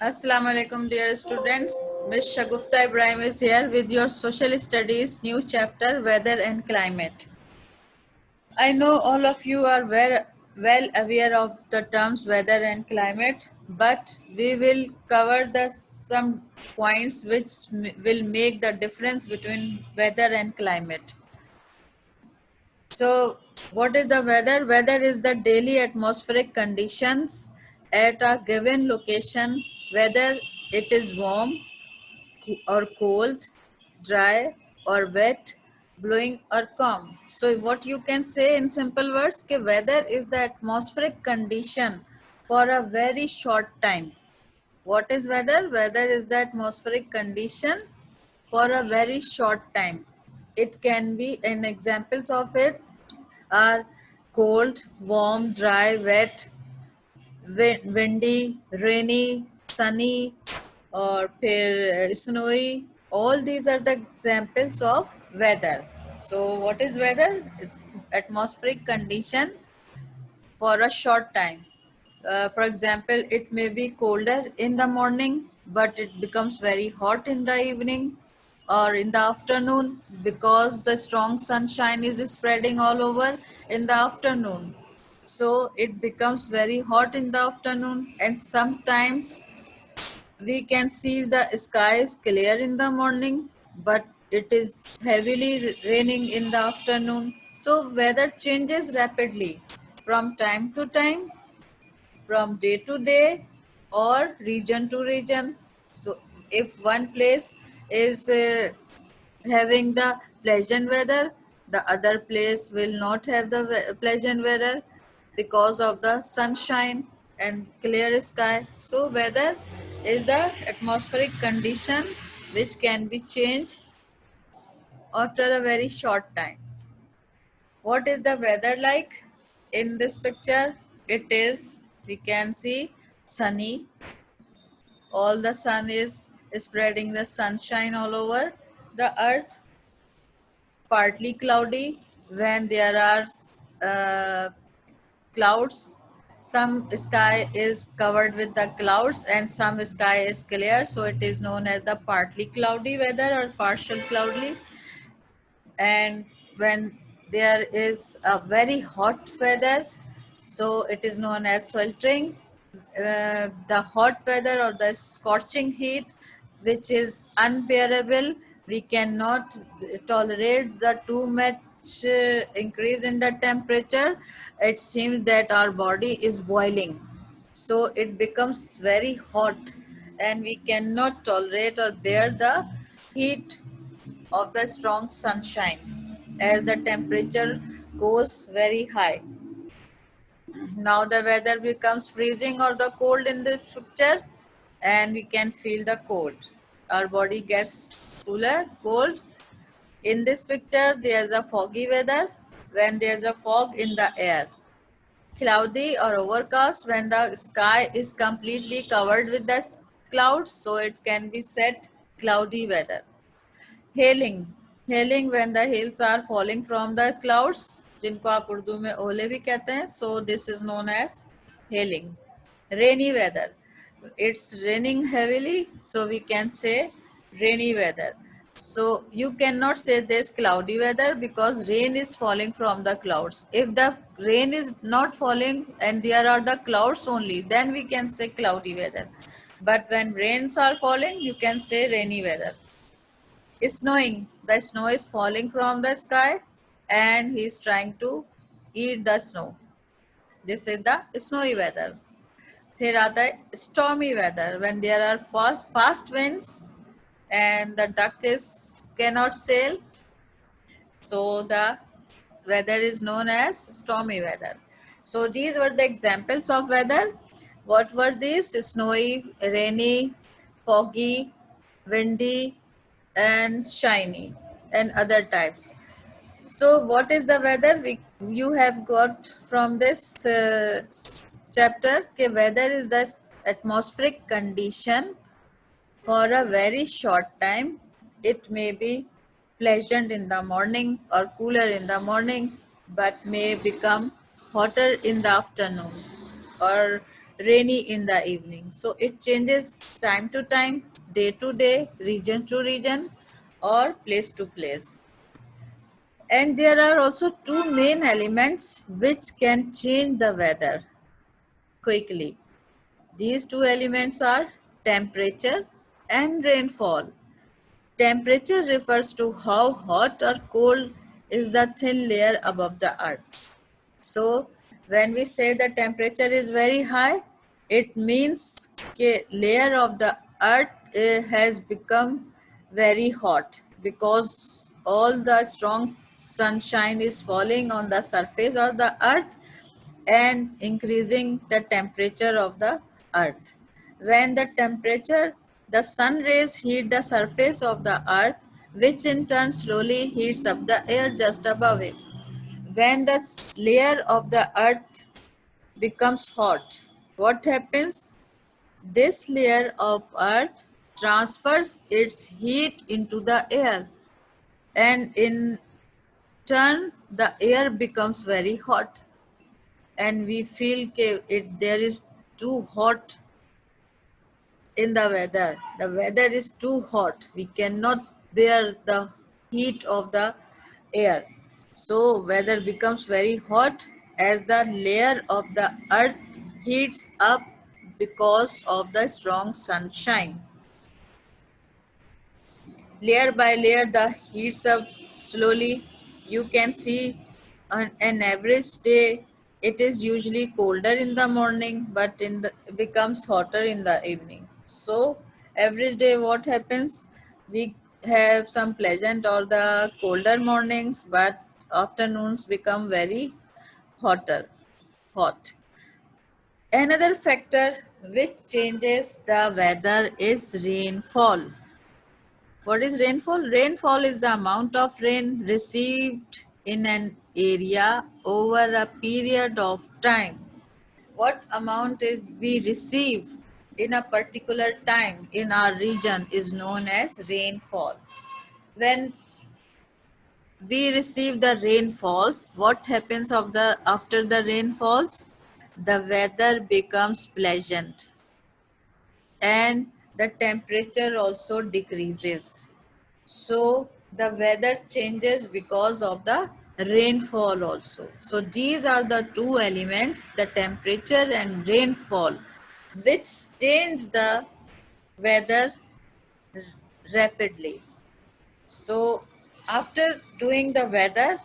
Assalamu alaikum dear students. Ms. Shagufta Ibrahim is here with your social studies new chapter weather and climate. I know all of you are well aware of the terms weather and climate, but we will cover the some points which will make the difference between weather and climate. So, what is the weather? Weather is the daily atmospheric conditions at a given location, whether it is warm or cold, dry or wet, blowing or calm. So, what you can say in simple words, कि weather is the atmospheric condition for a very short time. What is weather? Weather is the atmospheric condition for a very short time. It can be, and examples of it are cold, warm, dry, wet, windy, rainy, sunny, or snowy. All these are the examples of weather. So, what is weather? It's atmospheric condition for a short time. For example, it may be colder in the morning, but it becomes very hot in the evening or in the afternoon because the strong sunshine is spreading all over in the afternoon. So it becomes very hot in the afternoon, and sometimes we can see the sky is clear in the morning, but it is heavily raining in the afternoon. So weather changes rapidly from time to time, from day to day, or region to region. So if one place is having the pleasant weather, the other place will not have the pleasant weather because of the sunshine and clear sky. So weather is the atmospheric condition which can be changed after a very short time. What is the weather like? In this picture, it is, we can see, sunny. All the sun is spreading the sunshine all over the earth. Partly cloudy when there are clouds. Some sky is covered with the clouds and some sky is clear, so it is known as the partly cloudy weather or partial cloudy. And when there is a very hot weather, so it is known as sweltering. The hot weather or the scorching heat, which is unbearable, we cannot tolerate the too much increase in the temperature. It seems that our body is boiling, so it becomes very hot and we cannot tolerate or bear the heat of the strong sunshine as the temperature goes very high. Now the weather becomes freezing or the cold in this picture, and we can feel the cold. Our body gets cooler, cold. In this picture, there's a foggy weather when there's a fog in the air. Cloudy or overcast when the sky is completely covered with the clouds, so it can be said cloudy weather. Hailing, hailing when the hails are falling from the clouds, जिनको आप उर्दू में ओले भी कहते हैं, so this is known as hailing. Rainy weather, it's raining heavily, so we can say rainy weather. So you cannot say this cloudy weather because rain is falling from the clouds. If the rain is not falling and there are the clouds only, then we can say cloudy weather. But when rains are falling, you can say rainy weather. Snowing. The snow is falling from the sky and he is trying to eat the snow. This is the snowy weather. फिर आता है stormy weather when there are fast winds and the duck is cannot sail. So the weather is known as stormy weather. So these were the examples of weather. What were these? Snowy, rainy, foggy, windy, and shiny, and other types. So what is the weather you have got from this chapter? Okay, weather is the atmospheric condition for a very short time. It may be pleasant in the morning or cooler in the morning, but may become hotter in the afternoon or rainy in the evening. So it changes time to time, day to day, region to region, or place to place. And there are also two main elements which can change the weather quickly. These two elements are temperature and rainfall. Temperature refers to how hot or cold is the thin layer above the earth. So when we say the temperature is very high, it means the layer of the earth has become very hot because all the strong sunshine is falling on the surface of the earth and increasing the temperature of the earth. When the temperature, the sun rays heat the surface of the earth, which in turn slowly heats up the air just above it. When the layer of the earth becomes hot, what happens? This layer of earth transfers its heat into the air, and in turn the air becomes very hot, and we feel there is too hot in the weather. The weather is too hot. We cannot bear the heat of the air. So weather becomes very hot as the layer of the earth heats up because of the strong sunshine. Layer by layer the heats up slowly. You can see on an average day it is usually colder in the morning, but it becomes hotter in the evening. So average day what happens, we have some pleasant or the colder mornings, but afternoons become very hot. Another factor which changes the weather is rainfall. What is rainfall? Rainfall is the amount of rain received in an area over a period of time. What amount is we receive in a particular time in our region is known as rainfall. When we receive the rainfalls, what happens after the rainfalls? The weather becomes pleasant and the temperature also decreases. So the weather changes because of the rainfall also. So these are the two elements, the temperature and rainfall, which change the weather rapidly. So after doing the weather,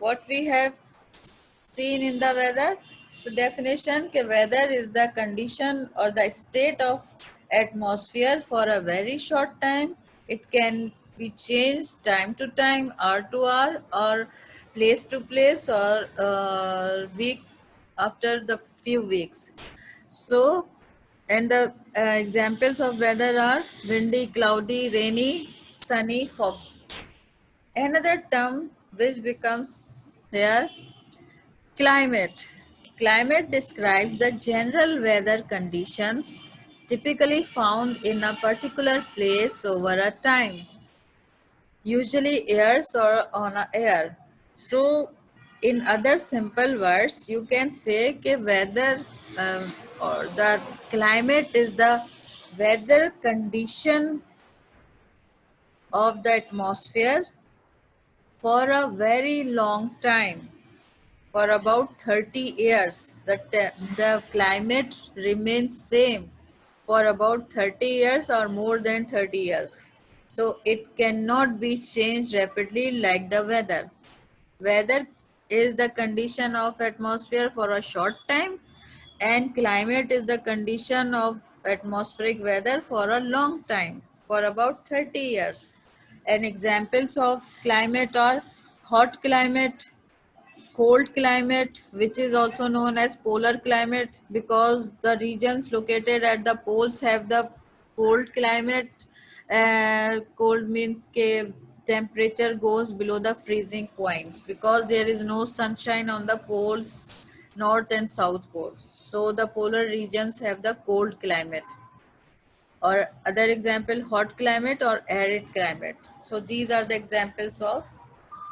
what we have seen in the weather, so definition ke weather is the condition or the state of atmosphere for a very short time. It can be changed time to time, hour to hour, or place to place, or week after the few weeks. So, and the examples of weather are windy, cloudy, rainy, sunny, foggy. Another term which becomes here, climate. Climate describes the general weather conditions typically found in a particular place over a time, usually years or on a air. So, in other simple words, you can say that weather or the climate is the weather condition of the atmosphere for a very long time. For about 30 years, the climate remains same for about 30 years or more than 30 years. So it cannot be changed rapidly like the weather. Weather is the condition of atmosphere for a short time, and climate is the condition of atmospheric weather for a long time, for about 30 years. And examples of climate are hot climate, cold climate, which is also known as polar climate because the regions located at the poles have the cold climate. Cold means ke temperature goes below the freezing points because there is no sunshine on the poles, north and south pole. So the polar regions have the cold climate. Or other example, hot climate or arid climate. So these are the examples of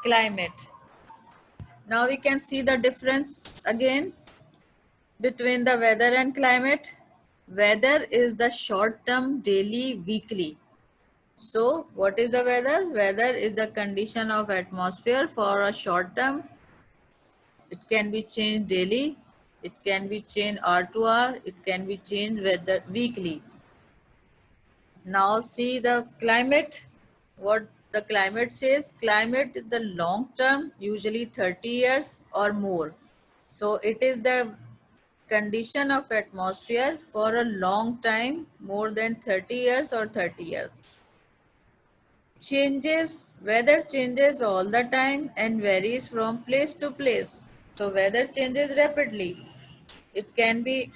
climate. Now we can see the difference again. between the weather and climate? Weather is the short term, daily, weekly. So what is the weather? Weather is the condition of atmosphere for a short term. It can be changed daily. It can be changed hour to hour. It can be changed weather weekly. Now see the climate. What the climate says, climate is the long term, usually 30 years or more. So it is the condition of atmosphere for a long time, more than 30 years or 30 years. Changes, weather changes all the time and varies from place to place. So weather changes rapidly. It can be,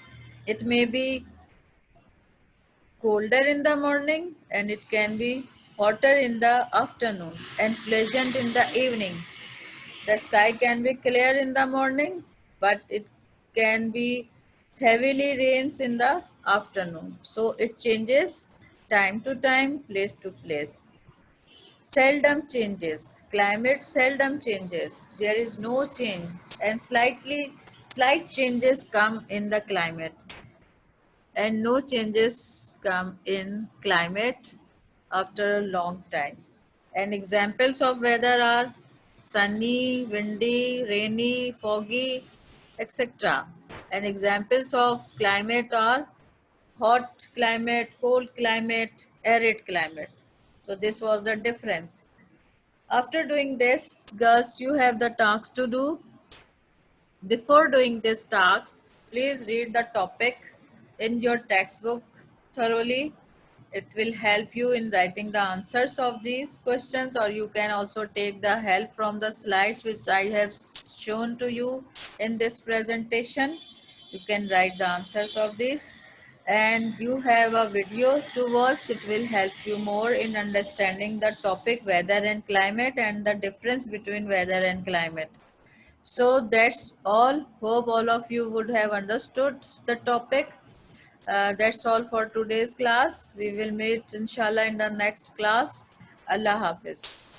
it may be colder in the morning and it can be hotter in the afternoon and pleasant in the evening. The sky can be clear in the morning, but it can be heavily rains in the afternoon. So it changes time to time, place to place. Seldom changes. Climate seldom changes. There is no change and slight changes come in the climate and no changes come in climate after a long time. And examples of weather are sunny, windy, rainy, foggy, etc. And examples of climate are hot climate, cold climate, arid climate. So this was the difference. After doing this, girls, you have the tasks to do. Before doing this tasks, please read the topic in your textbook thoroughly. It will help you in writing the answers of these questions, or you can also take the help from the slides which I have shown to you in this presentation. You can write the answers of this, and you have a video to watch. It will help you more in understanding the topic weather and climate and the difference between weather and climate. So that's all. Hope all of you would have understood the topic. That's all for today's class. We will meet inshallah in the next class. Allah Hafiz.